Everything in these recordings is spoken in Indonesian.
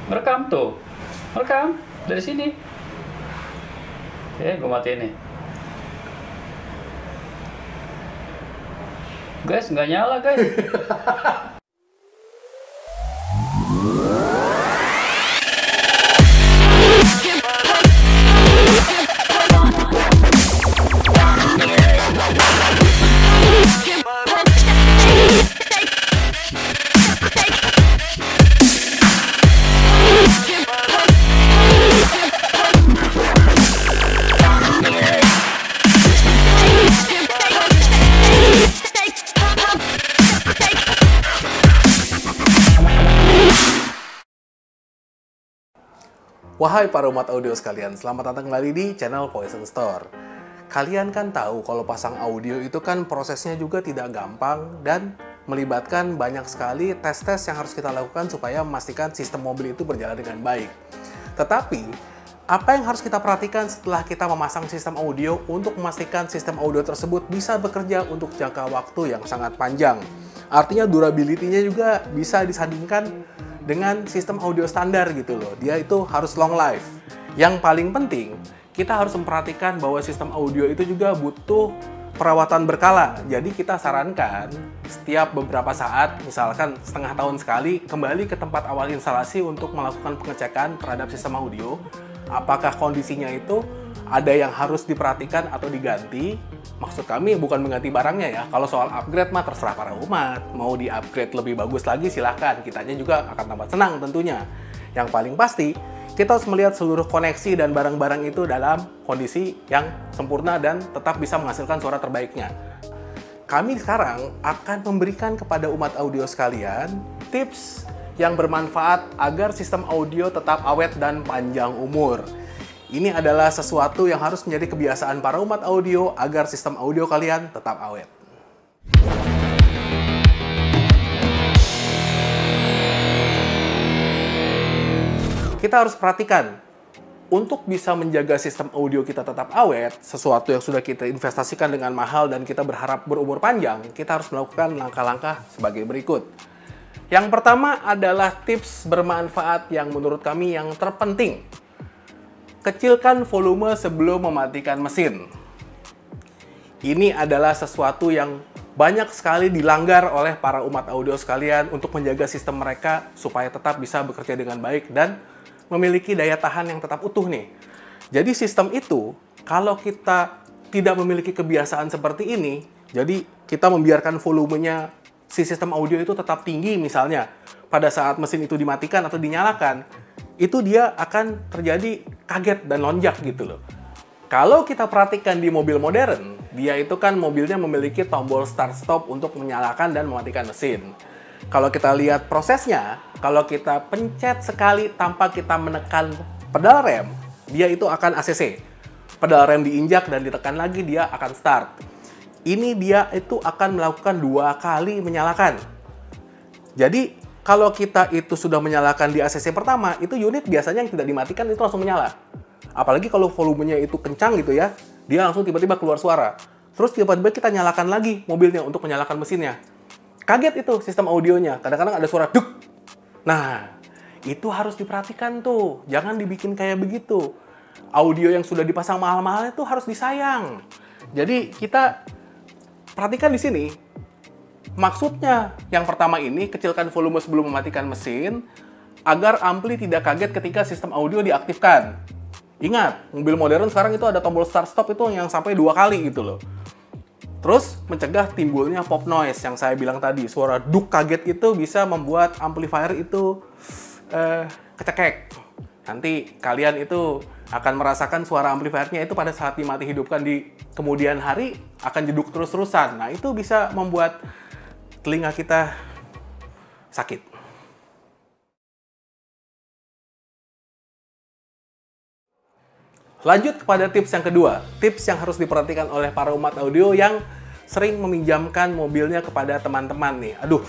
Merekam tuh. Merekam dari sini. Oke, gue matiin nih. Guys, nggak nyala guys. Wahai para umat audio sekalian, selamat datang kembali di channel Poison Store. Kalian kan tahu kalau pasang audio itu kan prosesnya juga tidak gampang dan melibatkan banyak sekali tes-tes yang harus kita lakukan supaya memastikan sistem mobil itu berjalan dengan baik. Tetapi, apa yang harus kita perhatikan setelah kita memasang sistem audio untuk memastikan sistem audio tersebut bisa bekerja untuk jangka waktu yang sangat panjang? Artinya durability-nya juga bisa disandingkan dengan sistem audio standar gitu loh. Dia itu harus long life. Yang paling penting, kita harus memperhatikan bahwa sistem audio itu juga butuh perawatan berkala. Jadi kita sarankan setiap beberapa saat, misalkan setengah tahun sekali, kembali ke tempat awal instalasi untuk melakukan pengecekan terhadap sistem audio. Apakah kondisinya itu ada yang harus diperhatikan atau diganti. Maksud kami bukan mengganti barangnya ya. Kalau soal upgrade mah terserah para umat. Mau di-upgrade lebih bagus lagi silahkan. Kitanya juga akan tambah senang tentunya. Yang paling pasti, kita harus melihat seluruh koneksi dan barang-barang itu dalam kondisi yang sempurna dan tetap bisa menghasilkan suara terbaiknya. Kami sekarang akan memberikan kepada umat audio sekalian tips yang bermanfaat agar sistem audio tetap awet dan panjang umur. Ini adalah sesuatu yang harus menjadi kebiasaan para umat audio agar sistem audio kalian tetap awet. Kita harus perhatikan, untuk bisa menjaga sistem audio kita tetap awet, sesuatu yang sudah kita investasikan dengan mahal dan kita berharap berumur panjang, kita harus melakukan langkah-langkah sebagai berikut. Yang pertama adalah tips bermanfaat yang menurut kami yang terpenting. Kecilkan volume sebelum mematikan mesin. Ini adalah sesuatu yang banyak sekali dilanggar oleh para umat audio sekalian untuk menjaga sistem mereka supaya tetap bisa bekerja dengan baik dan memiliki daya tahan yang tetap utuh nih. Jadi sistem itu, kalau kita tidak memiliki kebiasaan seperti ini, jadi kita membiarkan volumenya si sistem audio itu tetap tinggi misalnya, pada saat mesin itu dimatikan atau dinyalakan, itu dia akan terjadi kaget dan lonjak gitu loh. Kalau kita perhatikan di mobil modern, dia itu kan mobilnya memiliki tombol start-stop untuk menyalakan dan mematikan mesin. Kalau kita lihat prosesnya, kalau kita pencet sekali tanpa kita menekan pedal rem, dia itu akan ACC. Pedal rem diinjak dan ditekan lagi, dia akan start. Ini dia itu akan melakukan 2 kali menyalakan. Jadi, kalau kita itu sudah menyalakan di ACC pertama, itu unit biasanya yang tidak dimatikan itu langsung menyala. Apalagi kalau volumenya itu kencang gitu ya, dia langsung tiba-tiba keluar suara. Terus tiba-tiba kita nyalakan lagi mobilnya untuk menyalakan mesinnya. Kaget itu sistem audionya, kadang-kadang ada suara duk. Nah, itu harus diperhatikan tuh, jangan dibikin kayak begitu. Audio yang sudah dipasang mahal-mahal itu harus disayang. Jadi kita perhatikan di sini. Maksudnya, yang pertama ini, kecilkan volume sebelum mematikan mesin, agar ampli tidak kaget ketika sistem audio diaktifkan. Ingat, mobil modern sekarang itu ada tombol start-stop itu yang sampai 2 kali gitu loh. Terus, mencegah timbulnya pop noise yang saya bilang tadi. Suara duk kaget itu bisa membuat amplifier itu kecekek. Nanti kalian itu akan merasakan suara amplifiernya itu pada saat dimati hidupkan di kemudian hari, akan jeduk terus-terusan. Nah, itu bisa membuat telinga kita sakit. Lanjut kepada tips yang kedua. Tips yang harus diperhatikan oleh para umat audio yang sering meminjamkan mobilnya kepada teman-teman nih. Aduh,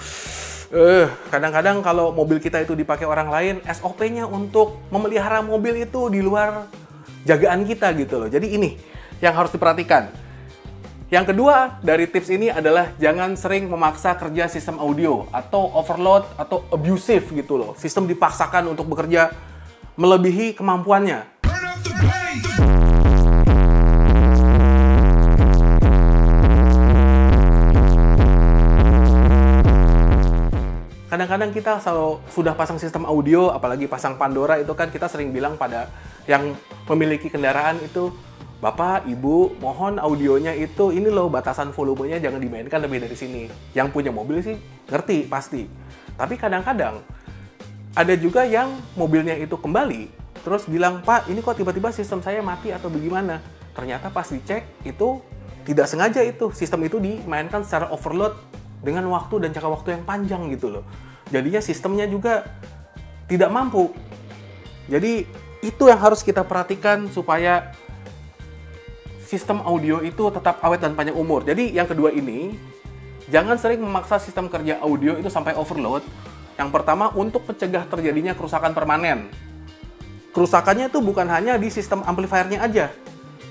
kadang-kadang kalau mobil kita itu dipakai orang lain, SOP-nya untuk memelihara mobil itu di luar jagaan kita gitu loh. Jadi ini yang harus diperhatikan. Yang kedua dari tips ini adalah jangan sering memaksa kerja sistem audio atau overload atau abusive gitu loh. Sistem dipaksakan untuk bekerja melebihi kemampuannya. Kadang-kadang kita sudah pasang sistem audio, apalagi pasang Pandora, itu kan kita sering bilang pada yang memiliki kendaraan itu, Bapak, Ibu, mohon audionya itu, ini loh batasan volumenya jangan dimainkan lebih dari sini. Yang punya mobil sih ngerti, pasti. Tapi kadang-kadang ada juga yang mobilnya itu kembali, terus bilang, Pak, ini kok tiba-tiba sistem saya mati atau bagaimana? Ternyata pas dicek, itu tidak sengaja itu, sistem itu dimainkan secara overload dengan waktu dan jangka waktu yang panjang gitu loh. Jadinya sistemnya juga tidak mampu. Jadi itu yang harus kita perhatikan supaya sistem audio itu tetap awet dan panjang umur. Jadi yang kedua ini, jangan sering memaksa sistem kerja audio itu sampai overload. Yang pertama, untuk mencegah terjadinya kerusakan permanen. Kerusakannya itu bukan hanya di sistem amplifiernya aja.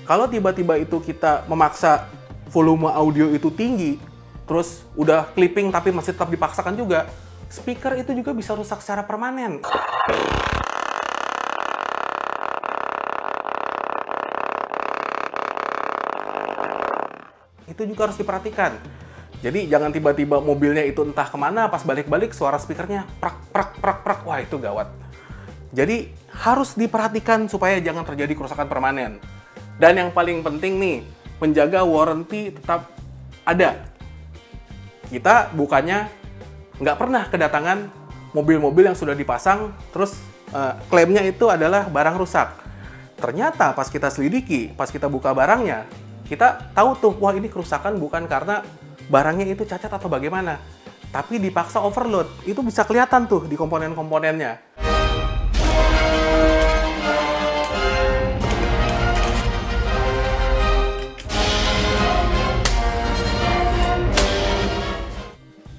Kalau tiba-tiba itu kita memaksa volume audio itu tinggi, terus udah clipping tapi masih tetap dipaksakan juga, speaker itu juga bisa rusak secara permanen. Itu juga harus diperhatikan. Jadi jangan tiba-tiba mobilnya itu entah kemana, pas balik-balik suara speakernya prak, prak, prak, prak. Wah, itu gawat. Jadi harus diperhatikan supaya jangan terjadi kerusakan permanen. Dan yang paling penting nih, menjaga warranty tetap ada. Kita bukannya nggak pernah kedatangan mobil-mobil yang sudah dipasang, terus klaimnya itu adalah barang rusak. Ternyata pas kita selidiki, pas kita buka barangnya, kita tahu tuh, wah ini kerusakan bukan karena barangnya itu cacat atau bagaimana, tapi dipaksa overload. Itu bisa kelihatan tuh di komponen-komponennya.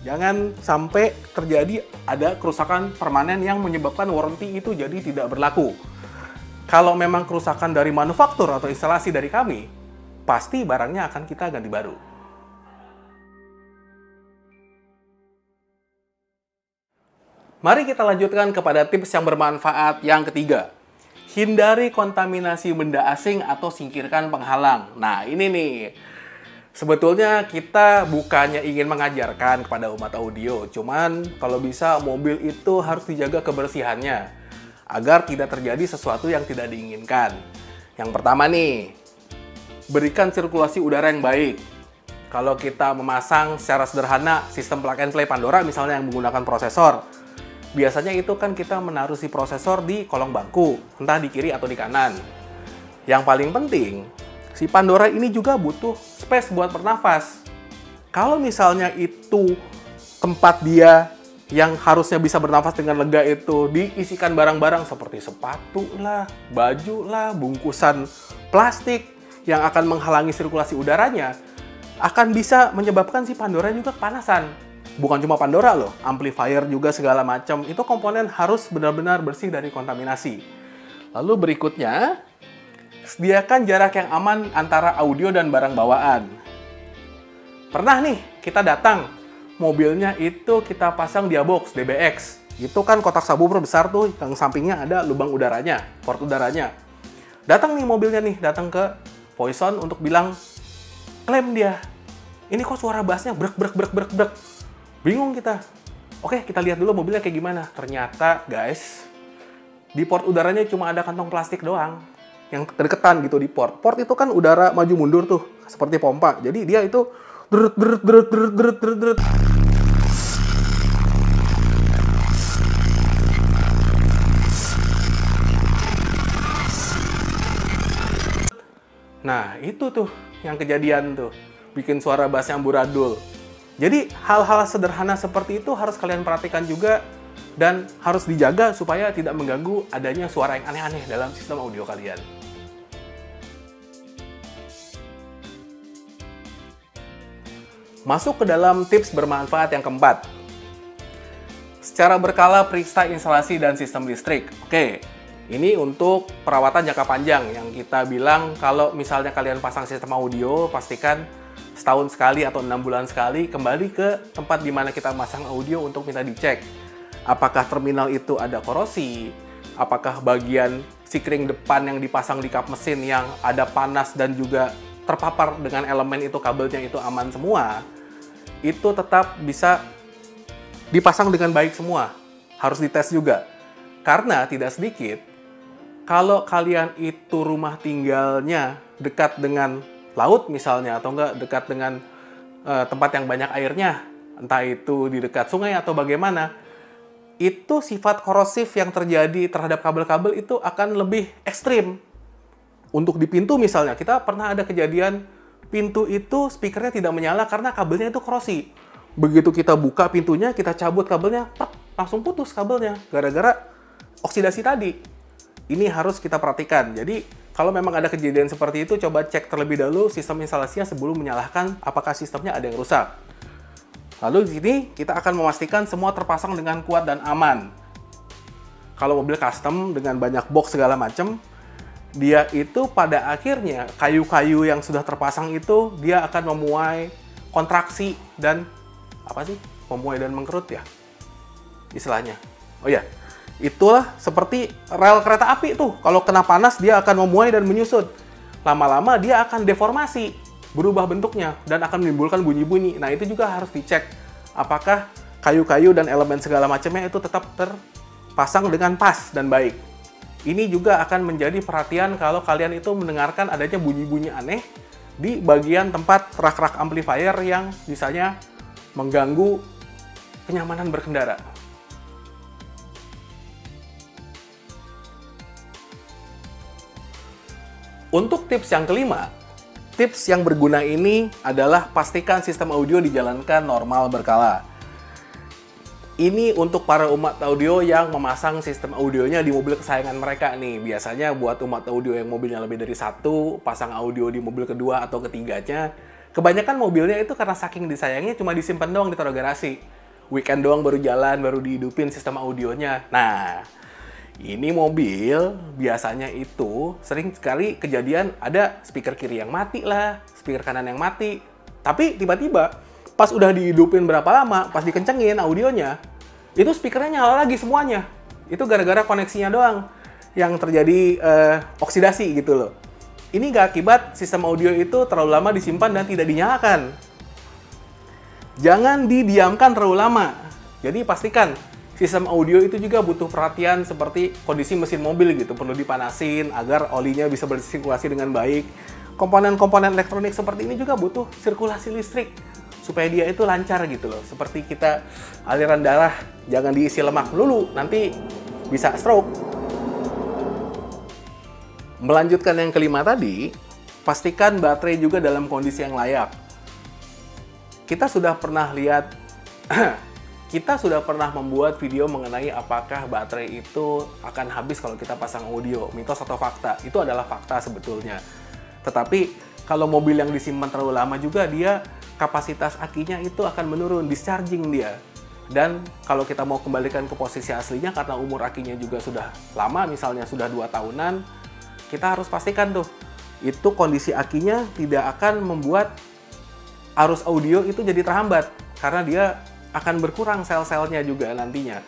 Jangan sampai terjadi ada kerusakan permanen yang menyebabkan warranty itu jadi tidak berlaku. Kalau memang kerusakan dari manufaktur atau instalasi dari kami, pasti barangnya akan kita ganti baru. Mari kita lanjutkan kepada tips yang bermanfaat yang ketiga. Hindari kontaminasi benda asing atau singkirkan penghalang. Nah, ini nih. Sebetulnya kita bukannya ingin mengajarkan kepada umat audio, cuman kalau bisa mobil itu harus dijaga kebersihannya agar tidak terjadi sesuatu yang tidak diinginkan. Yang pertama nih, berikan sirkulasi udara yang baik. Kalau kita memasang secara sederhana sistem plug and play Pandora misalnya yang menggunakan prosesor, biasanya itu kan kita menaruh si prosesor di kolong bangku, entah di kiri atau di kanan. Yang paling penting, si Pandora ini juga butuh space buat bernafas. Kalau misalnya itu tempat dia yang harusnya bisa bernafas dengan lega itu diisikan barang-barang seperti sepatu lah, baju lah, bungkusan plastik yang akan menghalangi sirkulasi udaranya, akan bisa menyebabkan si Pandora juga kepanasan. Bukan cuma Pandora loh, amplifier juga segala macam. Itu komponen harus benar-benar bersih dari kontaminasi. Lalu berikutnya, sediakan jarak yang aman antara audio dan barang bawaan. Pernah nih, kita datang, mobilnya itu kita pasang Diabox DBX. Itu kan kotak subwoofer besar tuh, yang sampingnya ada lubang udaranya, port udaranya. Datang nih mobilnya nih, datang ke Poison untuk bilang, klaim dia, ini kok suara bassnya brek brek brek brek brek. Bingung kita. Oke, kita lihat dulu mobilnya kayak gimana. Ternyata, guys, di port udaranya cuma ada kantong plastik doang. Yang deketan gitu di port. Port itu kan udara maju mundur tuh, seperti pompa. Jadi dia itu deret deret deret deret deret deret deret. Nah, itu tuh yang kejadian tuh. Bikin suara bassnya amburadul. Jadi hal-hal sederhana seperti itu harus kalian perhatikan juga dan harus dijaga supaya tidak mengganggu adanya suara yang aneh-aneh dalam sistem audio kalian. Masuk ke dalam tips bermanfaat yang keempat. Secara berkala periksa instalasi dan sistem listrik. Oke, ini untuk perawatan jangka panjang yang kita bilang kalau misalnya kalian pasang sistem audio, pastikan setahun sekali atau 6 bulan sekali kembali ke tempat di mana kita masang audio untuk minta dicek. Apakah terminal itu ada korosi? Apakah bagian sikring depan yang dipasang di kap mesin yang ada panas dan juga terpapar dengan elemen itu, kabelnya itu aman semua? Itu tetap bisa dipasang dengan baik semua. Harus dites juga. Karena tidak sedikit, kalau kalian itu rumah tinggalnya dekat dengan laut misalnya, atau enggak dekat dengan tempat yang banyak airnya, entah itu di dekat sungai atau bagaimana, itu sifat korosif yang terjadi terhadap kabel-kabel itu akan lebih ekstrim. Untuk di pintu misalnya, kita pernah ada kejadian pintu itu speakernya tidak menyala karena kabelnya itu korosi. Begitu kita buka pintunya, kita cabut kabelnya, langsung putus kabelnya, gara-gara oksidasi tadi. Ini harus kita perhatikan. Jadi, kalau memang ada kejadian seperti itu, coba cek terlebih dahulu sistem instalasinya sebelum menyalahkan apakah sistemnya ada yang rusak. Lalu di sini, kita akan memastikan semua terpasang dengan kuat dan aman. Kalau mobil custom dengan banyak box segala macam, dia itu pada akhirnya, kayu-kayu yang sudah terpasang itu, dia akan memuai kontraksi dan, memuai dan mengkerut ya, istilahnya. Oh ya, itulah seperti rel kereta api tuh. Kalau kena panas, dia akan memuai dan menyusut. Lama-lama dia akan deformasi, berubah bentuknya, dan akan menimbulkan bunyi-bunyi. Nah, itu juga harus dicek. Apakah kayu-kayu dan elemen segala macamnya itu tetap terpasang dengan pas dan baik. Ini juga akan menjadi perhatian kalau kalian itu mendengarkan adanya bunyi-bunyi aneh di bagian tempat rak-rak amplifier yang misalnya mengganggu kenyamanan berkendara. Untuk tips yang kelima, tips yang berguna ini adalah pastikan sistem audio dijalankan normal berkala. Ini untuk para umat audio yang memasang sistem audionya di mobil kesayangan mereka nih. Biasanya buat umat audio yang mobilnya lebih dari satu, pasang audio di mobil kedua atau ketiganya. Kebanyakan mobilnya itu karena saking disayangnya cuma disimpan doang di taruh garasi. Weekend doang baru jalan, baru dihidupin sistem audionya. Nah, ini mobil biasanya itu sering sekali kejadian ada speaker kiri yang mati lah, speaker kanan yang mati. Tapi tiba-tiba pas udah dihidupin berapa lama, pas dikencengin audionya, itu speakernya nyala lagi semuanya. Itu gara-gara koneksinya doang yang terjadi oksidasi gitu loh. Ini nggak akibat sistem audio itu terlalu lama disimpan dan tidak dinyalakan. Jangan didiamkan terlalu lama. Jadi pastikan sistem audio itu juga butuh perhatian seperti kondisi mesin mobil gitu. Perlu dipanasin agar olinya bisa bersirkulasi dengan baik. Komponen-komponen elektronik seperti ini juga butuh sirkulasi listrik supaya dia itu lancar gitu loh. Seperti kita aliran darah, jangan diisi lemak dulu, nanti bisa stroke. Melanjutkan yang kelima tadi, pastikan baterai juga dalam kondisi yang layak. Kita sudah pernah lihat, kita sudah pernah membuat video mengenai apakah baterai itu akan habis kalau kita pasang audio. Mitos atau fakta? Itu adalah fakta sebetulnya. Tetapi kalau mobil yang disimpan terlalu lama juga, dia kapasitas akinya itu akan menurun, discharging dia. Dan kalau kita mau kembalikan ke posisi aslinya karena umur akinya juga sudah lama, misalnya sudah 2 tahunan, kita harus pastikan tuh, itu kondisi akinya tidak akan membuat arus audio itu jadi terhambat. Karena dia akan berkurang sel-selnya juga nantinya.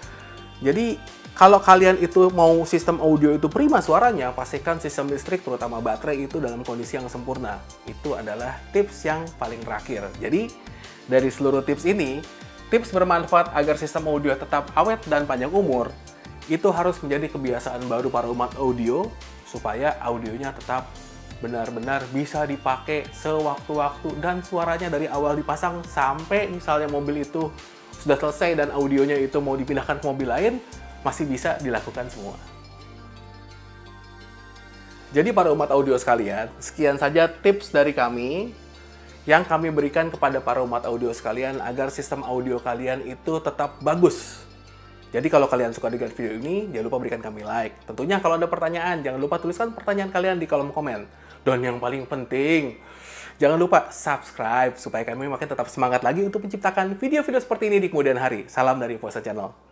Jadi, kalau kalian itu mau sistem audio itu prima suaranya, pastikan sistem listrik, terutama baterai itu dalam kondisi yang sempurna. Itu adalah tips yang paling terakhir. Jadi, dari seluruh tips ini, tips bermanfaat agar sistem audio tetap awet dan panjang umur, itu harus menjadi kebiasaan baru para umat audio, supaya audionya tetap benar-benar bisa dipakai sewaktu-waktu dan suaranya dari awal dipasang sampai misalnya mobil itu sudah selesai dan audionya itu mau dipindahkan ke mobil lain, masih bisa dilakukan semua. Jadi para umat audio sekalian, sekian saja tips dari kami yang kami berikan kepada para umat audio sekalian agar sistem audio kalian itu tetap bagus. Jadi kalau kalian suka dengan video ini, jangan lupa berikan kami like. Tentunya kalau ada pertanyaan, jangan lupa tuliskan pertanyaan kalian di kolom komen. Dan yang paling penting, jangan lupa subscribe supaya kami makin tetap semangat lagi untuk menciptakan video-video seperti ini di kemudian hari. Salam dari Vosa Channel.